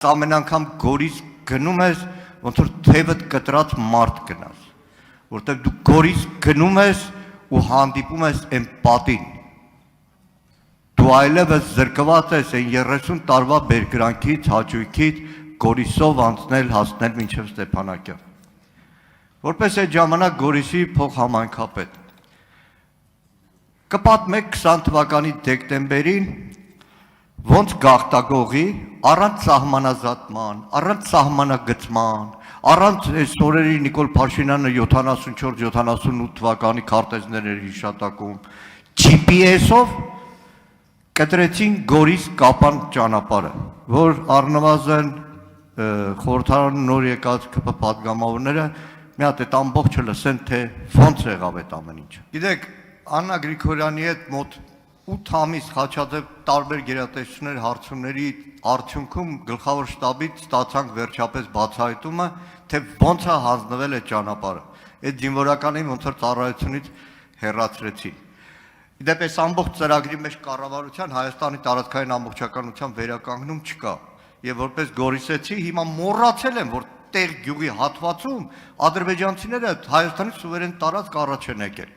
Ամեն անգամ Գորիս գնում ես, ոնց որ թևդ կտրած մարդ գնաս, որտեղ դու Գորիս գնում ես ու հանդիպում ես այն պատին, դու այլևս զրկված ես այն 30 տարվա բերկրանքից, հաճույքից, Գորիսով անցնել, հասնել մինչև Ստեփանակերտ, որպես այդ ժամանակ Գորիսի փոխհամայնքապետ, կպատմեք 20 թվականի դեկտեմբերին, ոնց գաղթագողի, առանց սահմանազատման, առանց սահմանագծման, առանց այս օրերի Նիկոլ Փաշինյանը 74-78 թվականի քարտեզներ էր հիշատակում, GPS-ով կտրեցին Գորիս Կապան ճանապարհը, որ առնվազն խորհրդարան նոր եկած ԿՊ պատգամավորները մի հատ այդ ամբողջը լսեն, թե ոնց եղավ այդ ամեն ինչը։ Գիտեք, Աննա Գրիգորյանի հետ մոտ 8 ամիս Խաչաձև տարբեր գերատեսչություններ հարցումների արդյունքում գլխավոր շտաբից ստացանք վերջապես բացահայտումը, թե ոնց է հանձնվել այդ ճանապարհը։ Այդ զինվորականին ոնց որ ծառայությունից հեռացրեցին։ Իդեպ այս ամբողջ ծրագրի մեջ կառավարության Հայաստանի տարածքային ամբողջականության վերականգնում չկա։ Եվ որպես գորիսեցի հիմա մոռացել եմ, որ տեղ գյուղի հատվածում ադրբեջանցիները Հայաստանի սուվերեն տարածք առաջ են եկել։